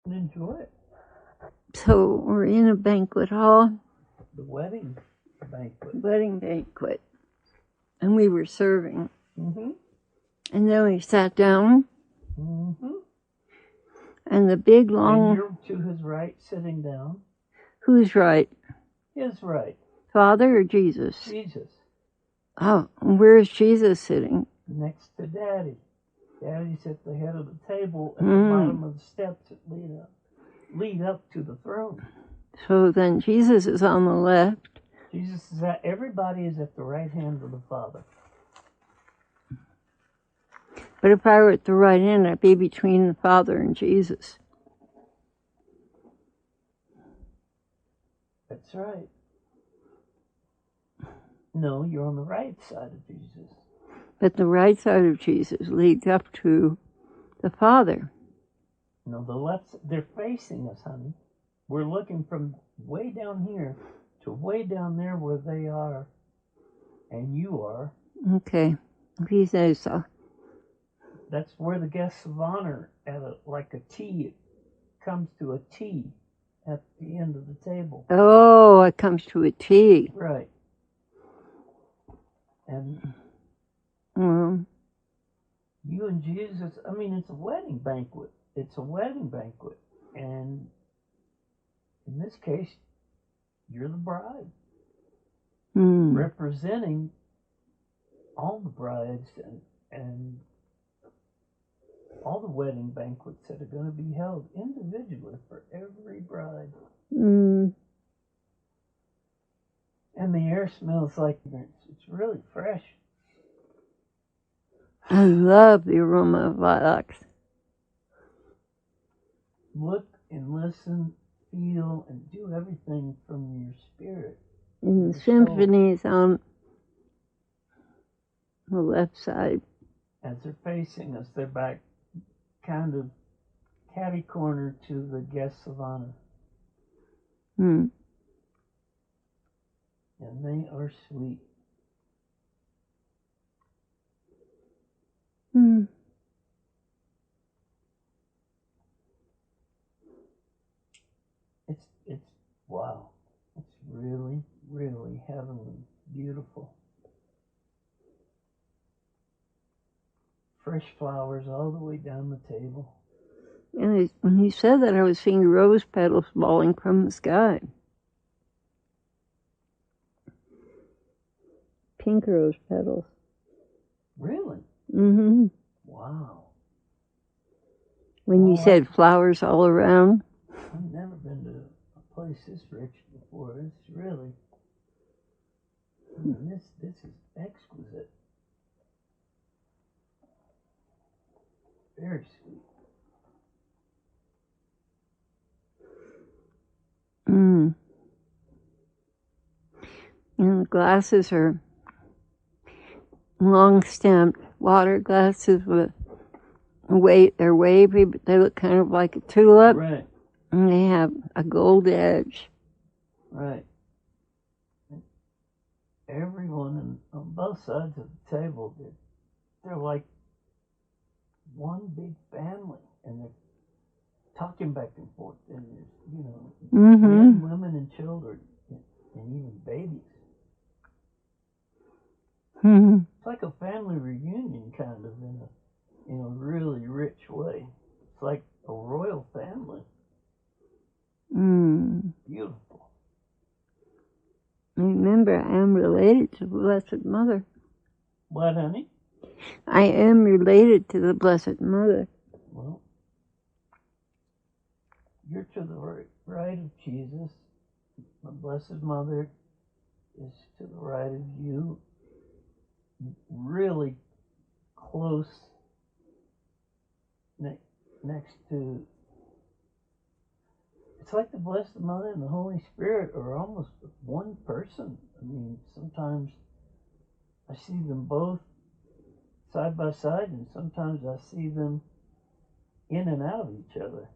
And enjoy it. So we're in a banquet hall. The wedding banquet. Wedding banquet. And we were serving. Mm-hmm. And then we sat down. Mm-hmm. And the big long... And you're to his right, sitting down. Who's right? His right. Father or Jesus? Jesus. Oh, and where's Jesus sitting? Next to Daddy. Daddy's at the head of the table at the bottom of the steps that lead up to the throne. So then Jesus is on the left. Jesus is at, everybody is at the right hand of the Father. But if I were at the right hand, I'd be between the Father and Jesus. That's right. No, you're on the right side of Jesus. But the right side of Jesus leads up to the Father. No, the left, they're facing us, honey. We're looking from way down here to way down there where they are and you are. Okay, if he says so. That's where the guests of honor, like a T, it comes to a T at the end of the table. Oh, it comes to a T. Right. And you and Jesus, I mean, it's a wedding banquet. It's a wedding banquet. And in this case, you're the bride. Representing all the brides and all the wedding banquets that are going to be held individually for every bride. And the air smells like it's really fresh. I love the aroma of lilacs. Look and listen, feel, and do everything from your spirit. And the Symphony is on the left side. As they're facing us, they're back kind of catty-corner to the guests of honor. And they are sweet. It's wow. It's really, really heavenly, beautiful. Fresh flowers all the way down the table. And when he said that, I was seeing rose petals falling from the sky. Pink rose petals. Really? Wow. When you said flowers all around. I've never been to a place this rich before. It's really, this is exquisite. Very sweet. And the glasses are long-stemmed water glasses with they're wavy, but they look kind of like a tulip. Right. And they have a gold edge. Right. Everyone on both sides of the table, they're like one big family, and they're talking back and forth, and there's, men, women, and children, and even babies. It's like a family reunion, kind of, in a really rich way. It's like a royal family. Beautiful. Remember, I am related to the Blessed Mother. What, honey? I am related to the Blessed Mother. Well, you're to the right of Jesus. The Blessed Mother is to the right of you. Really close next to. It's like the Blessed Mother and the Holy Spirit are almost one person. I mean, sometimes I see them both side by side, and sometimes I see them in and out of each other,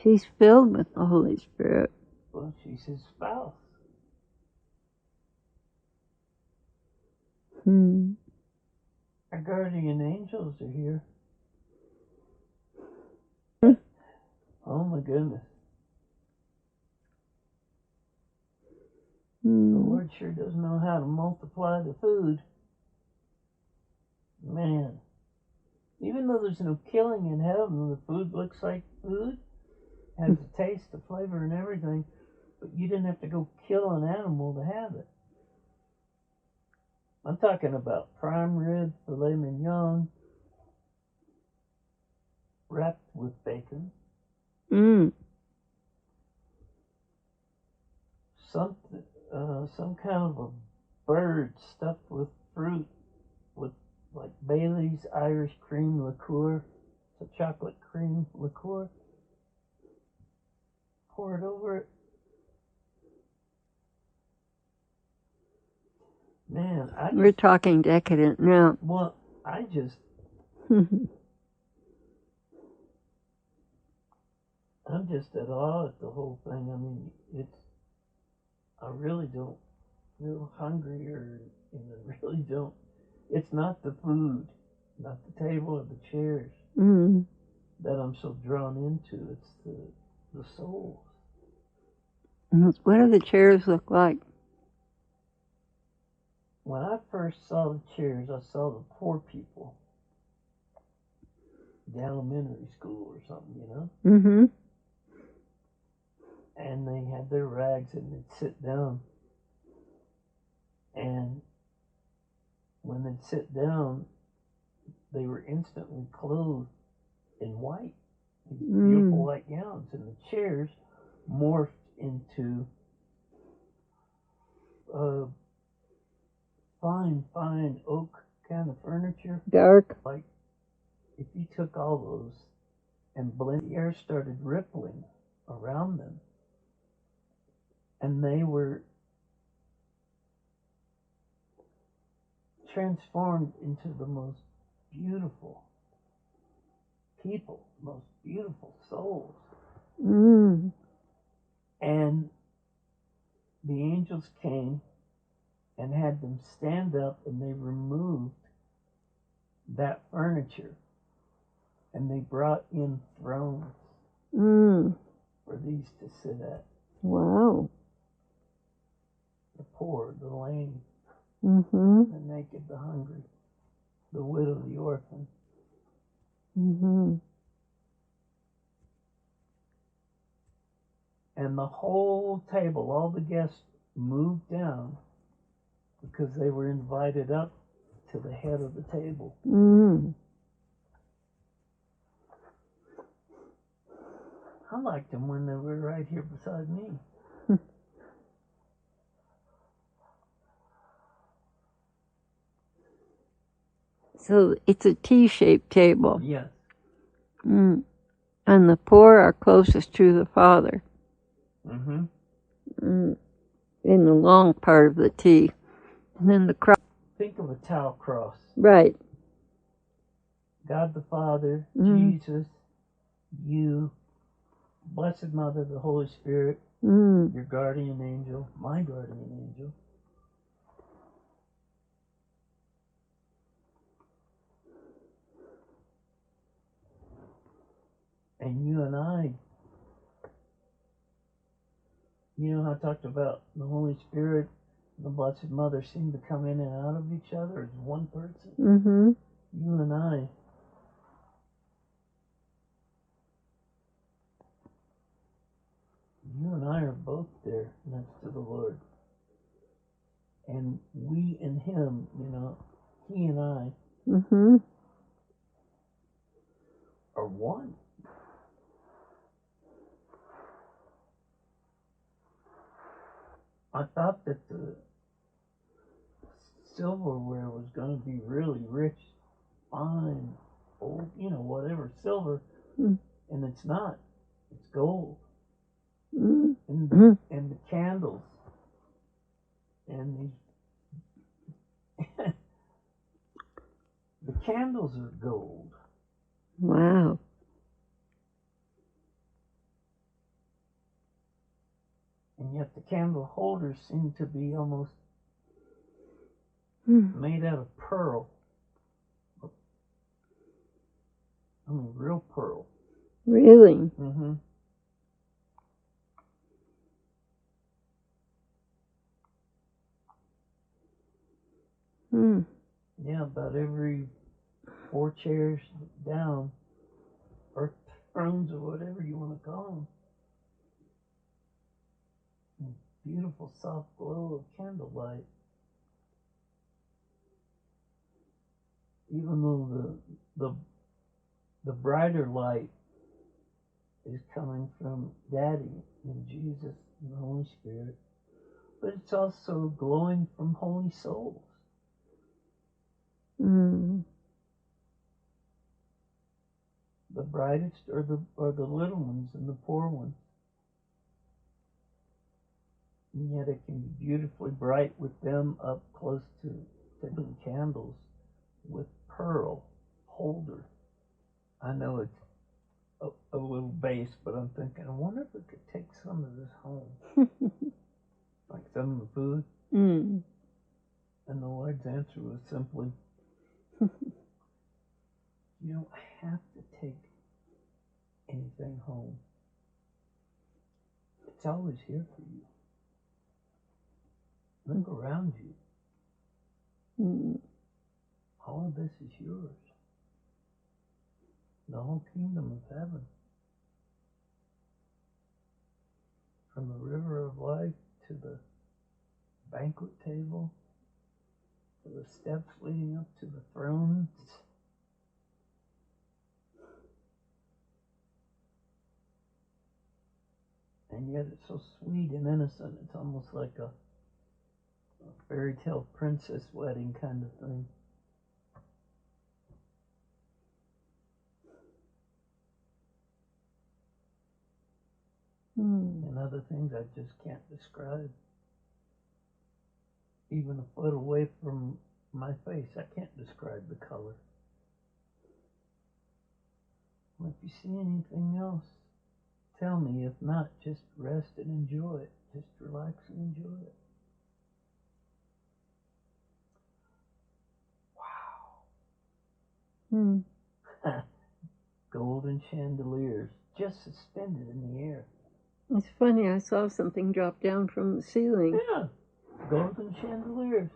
She's filled with the Holy Spirit. Well, she's his spouse. Our guardian angels are here. goodness. The Mm. Lord sure does know how to multiply the food. Man. Even though there's no killing in heaven, the food looks like food, has the taste, the flavor, and everything, but you didn't have to go kill an animal to have it. I'm talking about prime rib, filet mignon, wrapped with bacon. Mm. Some kind of a bird stuffed with fruit, with like Bailey's Irish cream liqueur. It's a chocolate cream liqueur. Pour it over it. Man, We're talking decadent now. well, I just, I'm just at awe at the whole thing. I mean, I really don't feel hungry or, I really don't. It's not the food, not the table or the chairs Mm. that I'm so drawn into. It's the souls. What do the chairs look like? When I first saw the chairs, I saw the poor people, the elementary school or something, Mm-hmm. and they had their rags and they'd sit down. And when they'd sit down, they were instantly clothed in white, these beautiful white gowns, and the chairs morphed into fine oak kind of furniture. Dark. Like if you took all those and blended, the air started rippling around them, and they were transformed into the most beautiful people, most beautiful souls. Mm. And the angels came and had them stand up, and they removed that furniture, and they brought in thrones for these to sit at. Wow. The poor, the lame, Mm-hmm. the naked, the hungry, the widow, the orphan. Mm-hmm. And the whole table, all the guests moved down because they were invited up to the head of the table. Mm. I liked them when they were right here beside me. So it's a T-shaped table. Yes. Mm. And the poor are closest to the Father. Mm-hmm. Mm. In the long part of the T. And then the cross. Think of a tau cross. Right. God the Father, Jesus, you, Blessed Mother, the Holy Spirit, your guardian angel, my guardian angel. And you and I, I talked about the Holy Spirit and the Blessed Mother seem to come in and out of each other as one person. Mm-hmm. You and I are both there next to the Lord. And we and Him, He and I are one. I thought that the silverware was going to be really rich, fine, old, whatever, silver, and it's not. It's gold. And the candles and the candles are gold. Wow. And yet the candle holders seem to be almost made out of pearl. I mean, real pearl. Really? Mm-hmm. Hmm. Yeah, about every 4 chairs down, or thrones, or whatever you want to call them. Beautiful soft glow of candlelight. Even though the brighter light is coming from Daddy and Jesus and the Holy Spirit, but it's also glowing from holy souls. Mm. The brightest are the little ones and the poor ones. And yet it can be beautifully bright with them up close to the candles with pearl holder. I know it's a little base, but I'm thinking, I wonder if we could take some of this home. Like some of the food. Mm. And the Lord's answer was simply, you don't have to take anything home. It's always here for you. Look around you. Mm. All of this is yours. The whole kingdom of heaven. From the river of life to the banquet table, to the steps leading up to the thrones. And yet it's so sweet and innocent. It's almost like a fairy tale princess wedding kind of thing. Mm. And other things I just can't describe. Even a foot away from my face, I can't describe the color. Well, if you see anything else, tell me. If not, just rest and enjoy it. Just relax and enjoy it. Mm. Golden chandeliers just suspended in the air. It's funny, I saw something drop down from the ceiling. Yeah, golden chandeliers.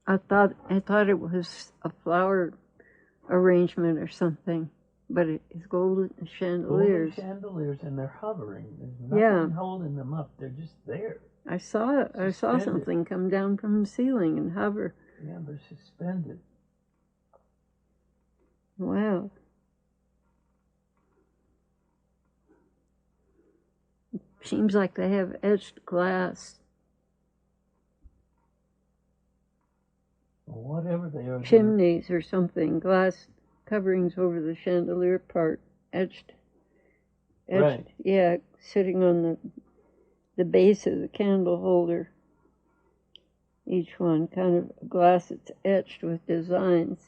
I thought it was a flower arrangement or something, but it's golden chandeliers. Golden chandeliers, and they're hovering. There's nothing holding them up. They're just there. I saw Suspended. something come down from the ceiling and hover. Yeah, they're suspended. Wow. Seems like they have etched glass. Well, whatever they are. Chimneys or something, glass coverings over the chandelier part, etched. Right. Yeah, sitting on the base of the candle holder. Each one kind of glass that's etched with designs.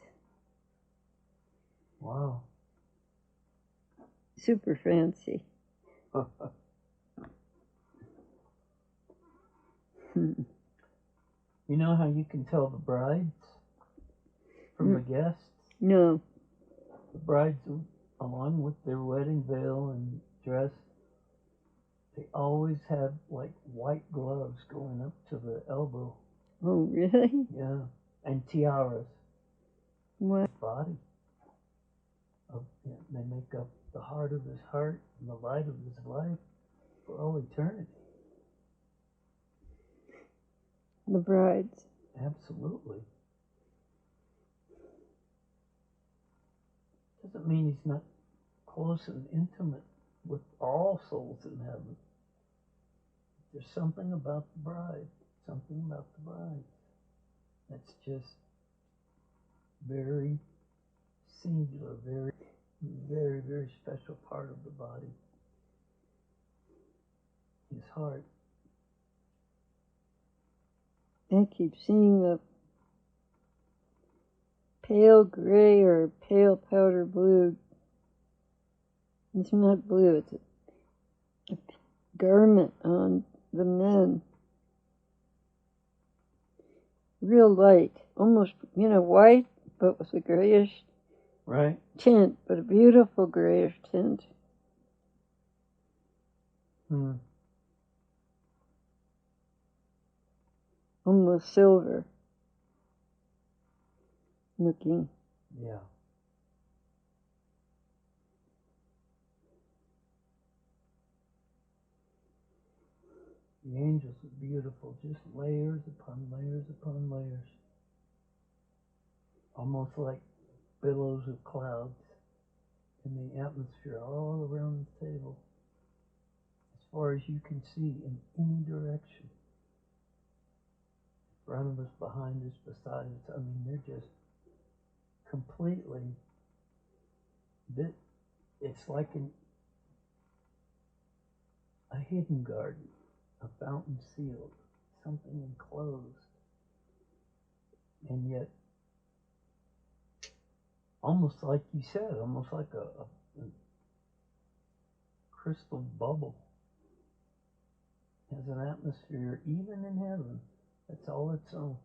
Wow. Super fancy. You know how you can tell the brides from the guests? No. The brides, along with their wedding veil and dress, they always have like white gloves going up to the elbow. Oh, really? Yeah. And tiaras. What? Body. They make up the heart of his heart and the light of his life for all eternity. The brides. Absolutely. Doesn't mean he's not close and intimate with all souls in heaven. There's something about the bride, that's just very singular, very, very, very special part of the body. His heart. I keep seeing a pale gray or pale powder blue. It's not blue, it's a garment on the men. Real light, almost, white, but with a grayish tint, but a beautiful grayish tint. Almost silver. looking. Yeah. The angels are beautiful, just layers upon layers upon layers. Almost like billows of clouds in the atmosphere all around the table. As far as you can see in any direction. In front of us, behind us, beside us. I mean, they're just completely, it's like a hidden garden, a fountain sealed, something enclosed. And yet, almost like you said, almost like a crystal bubble. Has an atmosphere, even in heaven, that's all its own.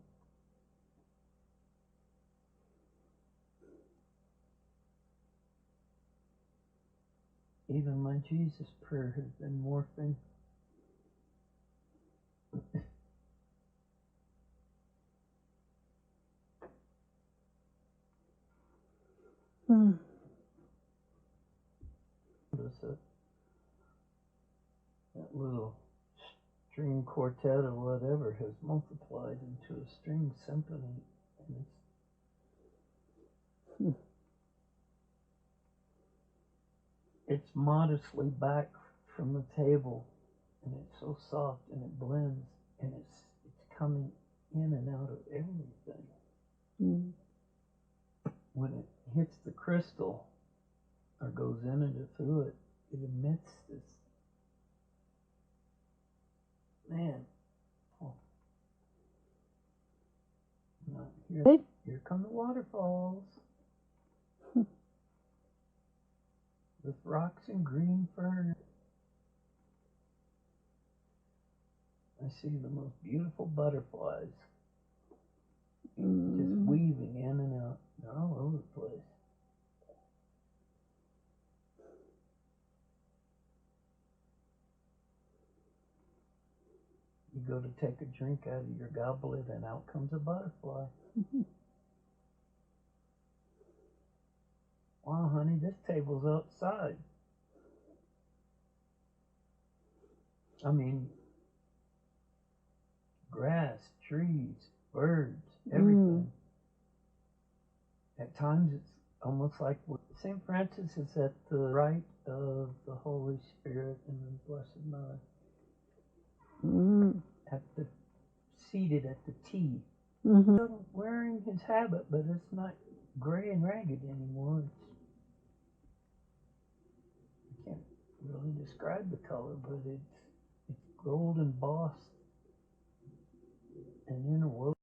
Even my Jesus prayer has been morphing. That little string quartet or whatever has multiplied into a string symphony, and it's modestly back from the table, and it's so soft and it blends, and it's coming in and out of everything. Mm. When it hits the crystal or goes in it or through it, it emits this, man. Oh. Here come the waterfalls. With rocks and green fern. I see the most beautiful butterflies. Just weaving in and out. They're all over the place. You go to take a drink out of your goblet and out comes a butterfly. Wow, honey, this table's outside. I mean, grass, trees, birds, everything. At times it's almost like St. Francis is at the right of the Holy Spirit and the Blessed Mother. Seated at the T. Wearing his habit, but it's not gray and ragged anymore. I can't really describe the color, but it's gold embossed and interwoven.